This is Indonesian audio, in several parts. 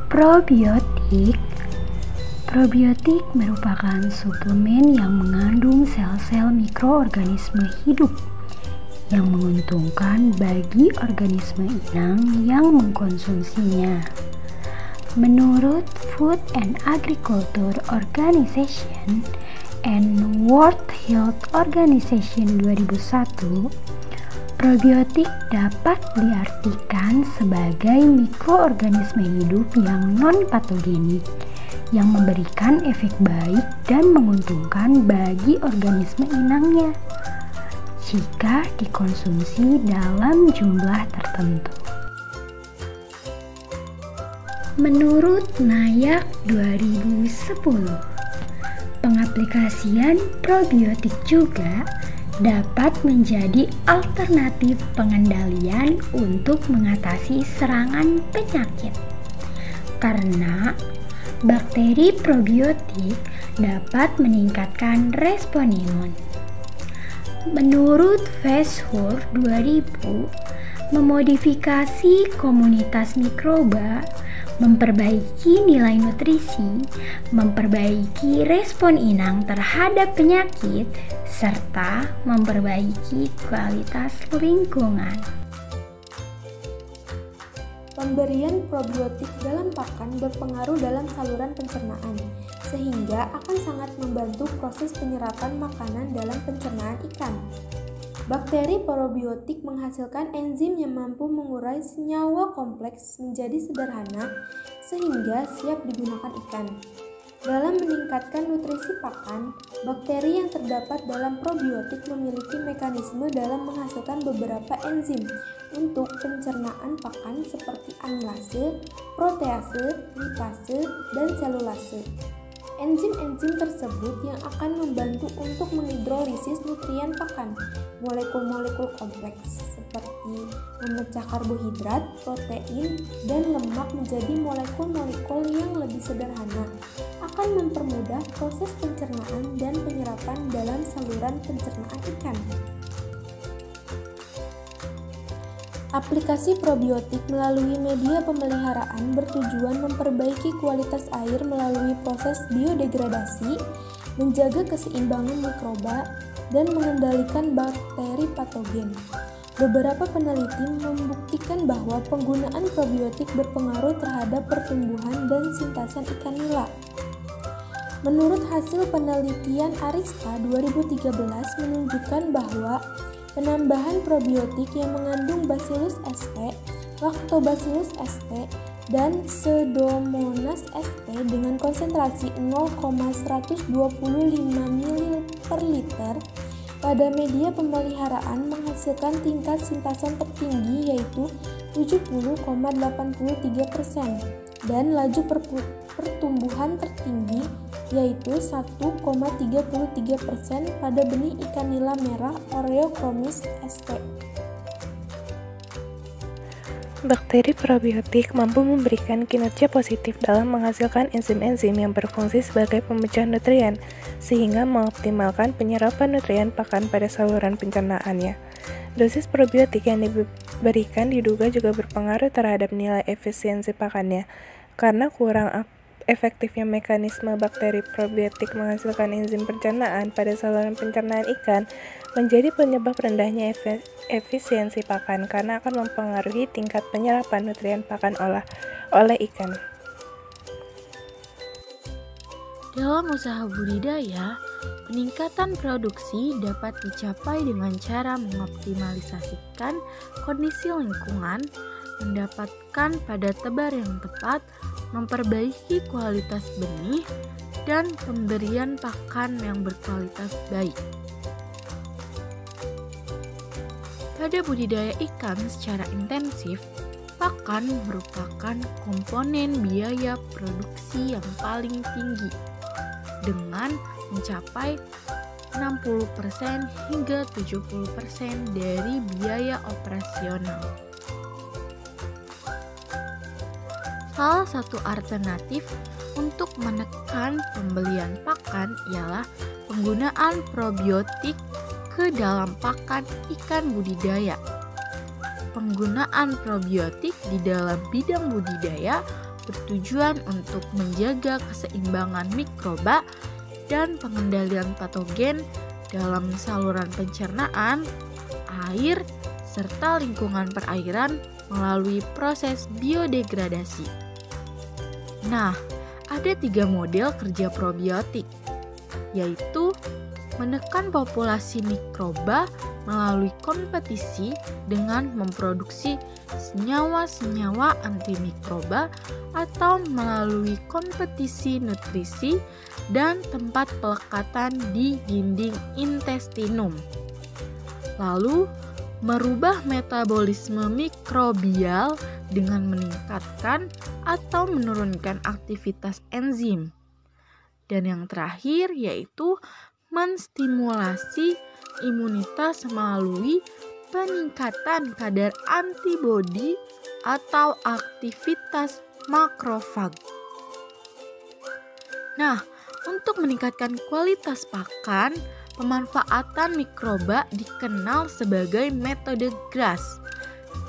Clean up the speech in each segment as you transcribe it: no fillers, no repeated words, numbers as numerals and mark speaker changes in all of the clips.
Speaker 1: Probiotik. Probiotik merupakan suplemen yang mengandung sel-sel mikroorganisme hidup yang menguntungkan bagi organisme inang yang mengkonsumsinya. Menurut Food and Agriculture Organization and World Health Organization 2001, probiotik dapat diartikan sebagai mikroorganisme hidup yang non-patogenik yang memberikan efek baik dan menguntungkan bagi organisme inangnya jika dikonsumsi dalam jumlah tertentu. Menurut NIAC 2010, pengaplikasian probiotik juga dapat menjadi alternatif pengendalian untuk mengatasi serangan penyakit karena bakteri probiotik dapat meningkatkan respon imun. Menurut Feshur 2000, memodifikasi komunitas mikroba, memperbaiki nilai nutrisi, memperbaiki respon inang terhadap penyakit, serta memperbaiki kualitas lingkungan.
Speaker 2: Pemberian probiotik dalam pakan berpengaruh dalam saluran pencernaan, sehingga akan sangat membantu proses penyerapan makanan dalam pencernaan ikan. Bakteri probiotik menghasilkan enzim yang mampu mengurai senyawa kompleks menjadi sederhana sehingga siap digunakan ikan. Dalam meningkatkan nutrisi pakan, bakteri yang terdapat dalam probiotik memiliki mekanisme dalam menghasilkan beberapa enzim untuk pencernaan pakan seperti amilase, protease, lipase, dan selulase. Enzim-enzim tersebut yang akan membantu untuk menghidrolisis nutrien pakan, molekul-molekul kompleks seperti memecah karbohidrat, protein, dan lemak menjadi molekul-molekul yang lebih sederhana, akan mempermudah proses pencernaan dan penyerapan dalam saluran pencernaan ikan. Aplikasi probiotik melalui media pemeliharaan bertujuan memperbaiki kualitas air melalui proses biodegradasi, menjaga keseimbangan mikroba, dan mengendalikan bakteri patogen. Beberapa peneliti membuktikan bahwa penggunaan probiotik berpengaruh terhadap pertumbuhan dan sintasan ikan nila. Menurut hasil penelitian Arista 2013 menunjukkan bahwa penambahan probiotik yang mengandung Bacillus sp, Lactobacillus sp, dan Pseudomonas sp dengan konsentrasi 0,125 ml per liter pada media pemeliharaan menghasilkan tingkat sintasan tertinggi yaitu 70,83% dan laju pertumbuhan tertinggi yaitu 1,33% pada benih ikan nila merah Oreochromis sp.
Speaker 3: Bakteri probiotik mampu memberikan kinerja positif dalam menghasilkan enzim-enzim yang berfungsi sebagai pemecah nutrien, sehingga mengoptimalkan penyerapan nutrien pakan pada saluran pencernaannya. Dosis probiotik yang diberikan diduga juga berpengaruh terhadap nilai efisiensi pakannya, karena kurang efektifnya mekanisme bakteri probiotik menghasilkan enzim pencernaan pada saluran pencernaan ikan menjadi penyebab rendahnya efisiensi pakan karena akan mempengaruhi tingkat penyerapan nutrien pakan oleh ikan.
Speaker 4: Dalam usaha budidaya, peningkatan produksi dapat dicapai dengan cara mengoptimalisasikan kondisi lingkungan, mendapatkan pada tebar yang tepat, memperbaiki kualitas benih, dan pemberian pakan yang berkualitas baik. Pada budidaya ikan secara intensif, pakan merupakan komponen biaya produksi yang paling tinggi, dengan mencapai 60% hingga 70% dari biaya operasional. Salah satu alternatif untuk menekan pembelian pakan ialah penggunaan probiotik ke dalam pakan ikan budidaya. Penggunaan probiotik di dalam bidang budidaya bertujuan untuk menjaga keseimbangan mikroba dan pengendalian patogen dalam saluran pencernaan, air, serta lingkungan perairan melalui proses biodegradasi. Nah, ada 3 model kerja probiotik, yaitu menekan populasi mikroba melalui kompetisi dengan memproduksi senyawa-senyawa antimikroba atau melalui kompetisi nutrisi dan tempat pelekatan di dinding intestinum. Lalu, merubah metabolisme mikrobial dengan meningkatkan atau menurunkan aktivitas enzim. Dan yang terakhir yaitu menstimulasi imunitas melalui peningkatan kadar antibodi atau aktivitas makrofag. Nah, untuk meningkatkan kualitas pakan, pemanfaatan mikroba dikenal sebagai metode GRAS.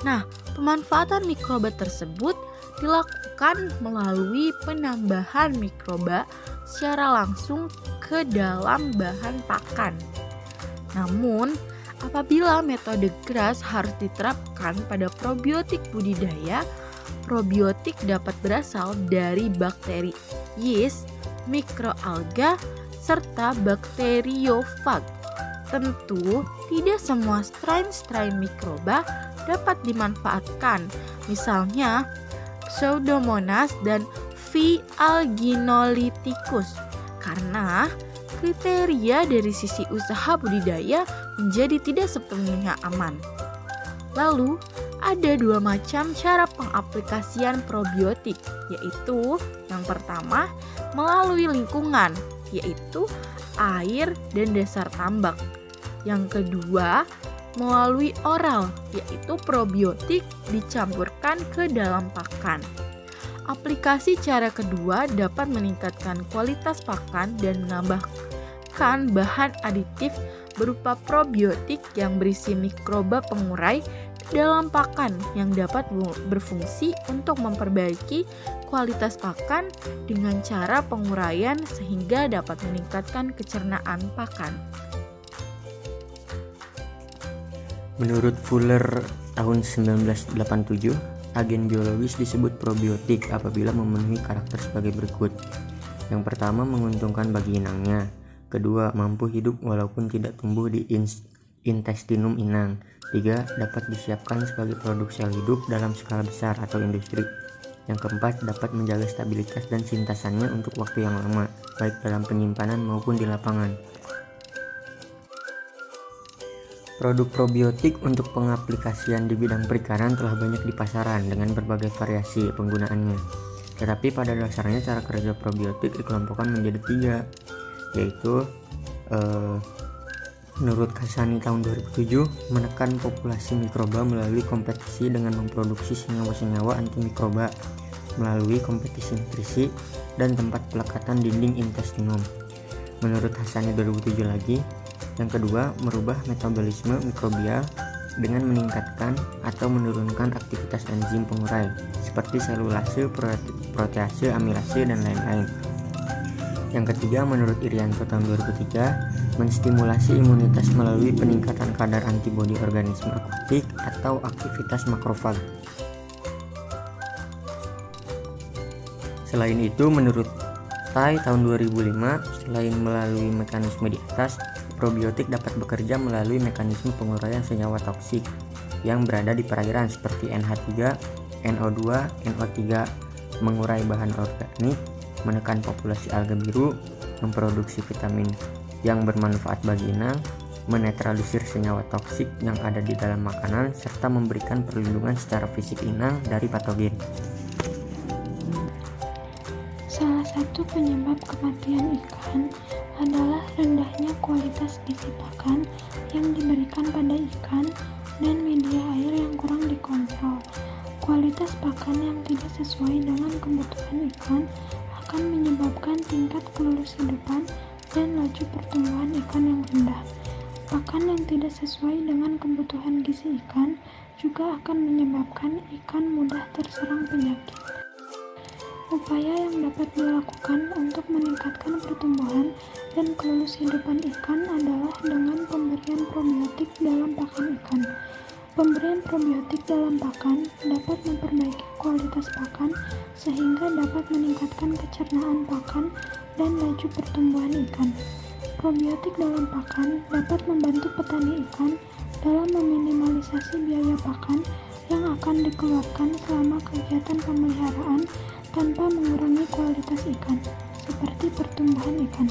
Speaker 4: Nah, pemanfaatan mikroba tersebut dilakukan melalui penambahan mikroba secara langsung ke dalam bahan pakan. Namun, apabila metode GRAS harus diterapkan pada probiotik budidaya, probiotik dapat berasal dari bakteri yeast, mikroalga, serta bakteriofag. Tentu, tidak semua strain mikroba dapat dimanfaatkan, misalnya Pseudomonas dan V. alginoliticus, karena kriteria dari sisi usaha budidaya menjadi tidak sepenuhnya aman. Lalu, ada 2 macam cara pengaplikasian probiotik, yaitu yang pertama melalui lingkungan, yaitu air dan dasar tambak. Yang kedua, melalui oral, yaitu probiotik dicampurkan ke dalam pakan. Aplikasi cara kedua dapat meningkatkan kualitas pakan dan menambahkan bahan aditif berupa probiotik yang berisi mikroba pengurai dalam pakan yang dapat berfungsi untuk memperbaiki kualitas pakan dengan cara penguraian sehingga dapat meningkatkan kecernaan pakan.
Speaker 5: Menurut Fuller tahun 1987, agen biologis disebut probiotik apabila memenuhi karakter sebagai berikut. Yang pertama, menguntungkan bagi inangnya. Kedua, mampu hidup walaupun tidak tumbuh di intestinum inang. 3, dapat disiapkan sebagai produk sel hidup dalam skala besar atau industri. Yang keempat, dapat menjaga stabilitas dan sintasannya untuk waktu yang lama, baik dalam penyimpanan maupun di lapangan. Produk probiotik untuk pengaplikasian di bidang perikanan telah banyak di pasaran dengan berbagai variasi penggunaannya. Tetapi pada dasarnya cara kerja probiotik dikelompokkan menjadi 3, yaitu menurut Kasani tahun 2007, menekan populasi mikroba melalui kompetisi dengan memproduksi senyawa-senyawa antimikroba melalui kompetisi nutrisi dan tempat pelekatan dinding intestinum. Menurut Hasani 2007 lagi, yang kedua, merubah metabolisme mikrobial dengan meningkatkan atau menurunkan aktivitas enzim pengurai seperti selulase, protease, amilase, dan lain-lain. Yang ketiga, menurut Irianto tahun 2003, menstimulasi imunitas melalui peningkatan kadar antibodi organisme akuatik atau aktivitas makrofag. Selain itu, menurut Tai tahun 2005, selain melalui mekanisme di atas, probiotik dapat bekerja melalui mekanisme penguraian senyawa toksik yang berada di perairan seperti NH3, NO2, NO3, mengurai bahan organik, menekan populasi alga biru, memproduksi vitamin yang bermanfaat bagi inang, menetralisir senyawa toksik yang ada di dalam makanan, serta memberikan perlindungan secara fisik inang dari patogen.
Speaker 6: Salah satu penyebab kematian ikan adalah rendahnya kualitas gizi pakan yang diberikan pada ikan dan media air yang kurang dikontrol. Kualitas pakan yang tidak sesuai dengan kebutuhan ikan akan menyebabkan tingkat kelulushidupan dan laju pertumbuhan ikan yang rendah. Pakan yang tidak sesuai dengan kebutuhan gizi ikan juga akan menyebabkan ikan mudah terserang penyakit. Upaya yang dapat dilakukan untuk meningkatkan pertumbuhan dan kelulus hidupan ikan adalah dengan pemberian probiotik dalam pakan ikan. Pemberian probiotik dalam pakan dapat memperbaiki kualitas pakan sehingga dapat meningkatkan kecernaan pakan dan laju pertumbuhan ikan. Probiotik dalam pakan dapat membantu petani ikan dalam meminimalisasi biaya pakan yang akan dikeluarkan selama kegiatan pemeliharaan tanpa mengurangi kualitas ikan, seperti pertumbuhan ikan.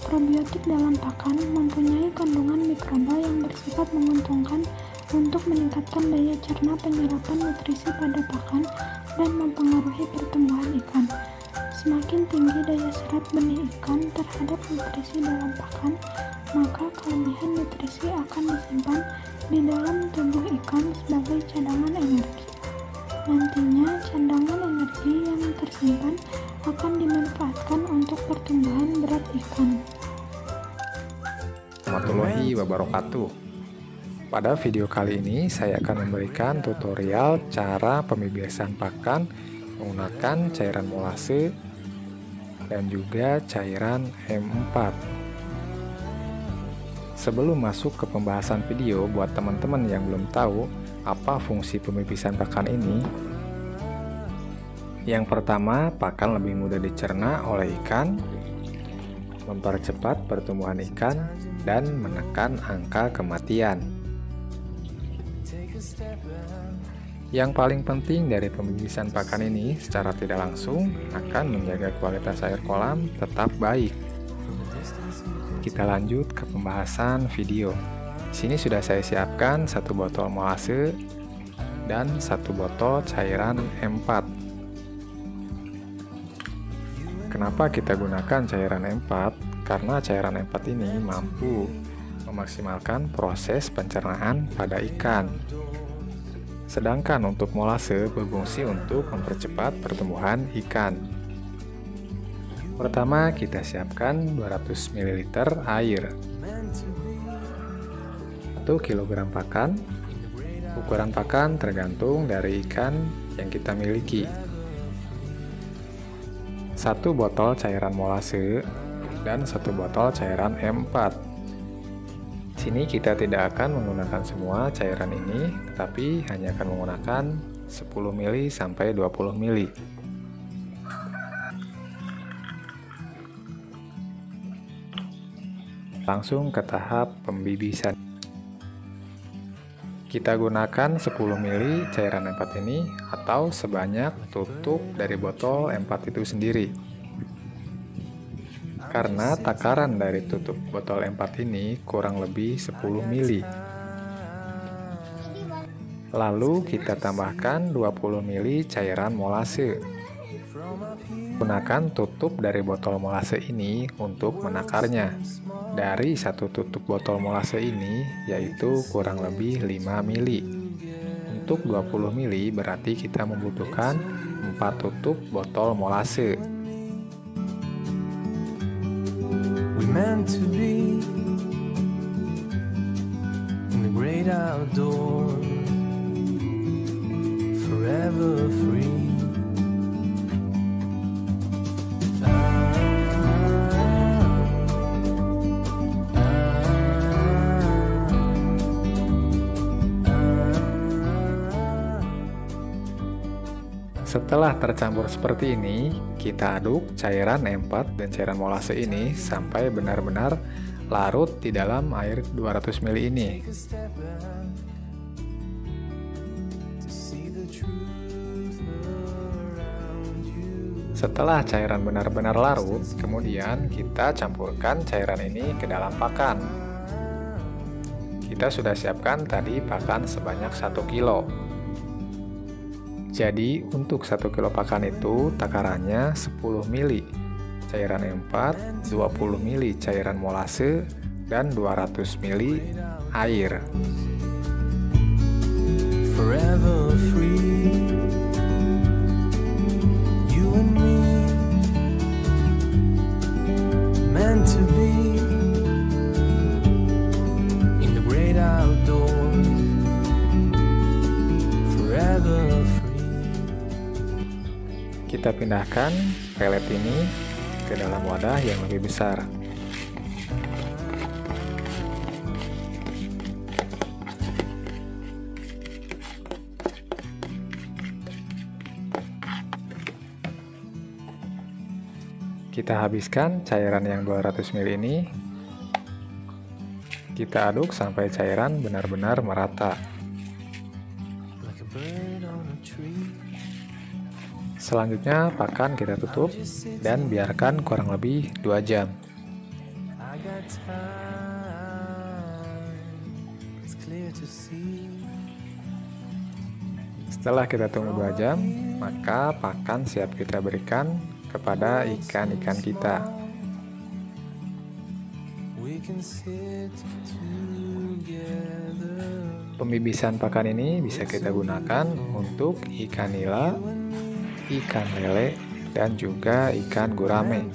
Speaker 6: Probiotik dalam pakan mempunyai kandungan mikroba yang bersifat menguntungkan untuk meningkatkan daya cerna penyerapan nutrisi pada pakan dan mempengaruhi pertumbuhan ikan. Semakin tinggi daya serap benih ikan terhadap nutrisi dalam pakan, maka kelebihan nutrisi akan disimpan di dalam tubuh ikan sebagai cadangan energi. Nantinya, cadangan energi yang tersimpan akan dimanfaatkan untuk pertumbuhan berat ikan.
Speaker 7: Warahmatullahi wabarakatuh. Pada video kali ini saya akan memberikan tutorial cara pembibisan pakan menggunakan cairan molase dan juga cairan M4. Sebelum masuk ke pembahasan video, buat teman-teman yang belum tahu apa fungsi pembibisan pakan ini, yang pertama, pakan lebih mudah dicerna oleh ikan, mempercepat pertumbuhan ikan, dan menekan angka kematian. Yang paling penting dari pembibisan pakan ini secara tidak langsung akan menjaga kualitas air kolam tetap baik. Kita lanjut ke pembahasan video. Di sini sudah saya siapkan 1 botol molase dan 1 botol cairan M4. Kenapa kita gunakan cairan M4? Karena cairan M4 ini mampu memaksimalkan proses pencernaan pada ikan. Sedangkan untuk molase berfungsi untuk mempercepat pertumbuhan ikan. Pertama, kita siapkan 200 ml air. 1 kg pakan. Ukuran pakan tergantung dari ikan yang kita miliki. 1 botol cairan molase dan 1 botol cairan M4. Di sini kita tidak akan menggunakan semua cairan ini, tetapi hanya akan menggunakan 10 ml sampai 20 ml. Langsung ke tahap pembibisan. Kita gunakan 10 ml cairan M4 ini atau sebanyak tutup dari botol M4 itu sendiri. Karena takaran dari tutup botol M4 ini kurang lebih 10 ml. Lalu kita tambahkan 20 ml cairan molase. Gunakan tutup dari botol molase ini untuk menakarnya. Dari 1 tutup botol molase ini yaitu kurang lebih 5 ml. Untuk 20 ml berarti kita membutuhkan 4 tutup botol molase.
Speaker 8: We meant to be in the great outdoors, forever free.
Speaker 7: Setelah tercampur seperti ini, kita aduk cairan M4 dan cairan molase ini sampai benar-benar larut di dalam air 200 ml ini. Setelah cairan benar-benar larut, kemudian kita campurkan cairan ini ke dalam pakan. Kita sudah siapkan tadi pakan sebanyak 1 kilo. Jadi untuk 1 kilo pakan itu takarannya 10 ml cairan M4, 20 ml cairan molase, dan 200 ml air.
Speaker 8: Forever free, you and me, meant to be in the great outdoors, forever free.
Speaker 7: Kita pindahkan pelet ini ke dalam wadah yang lebih besar. Kita habiskan cairan yang 200 ml ini. Kita aduk sampai cairan benar-benar merata. Selanjutnya pakan kita tutup dan biarkan kurang lebih 2 jam. Setelah kita tunggu 2 jam, maka pakan siap kita berikan kepada ikan-ikan kita. Pembibisan pakan ini bisa kita gunakan untuk ikan nila, ikan lele, dan juga ikan gurame.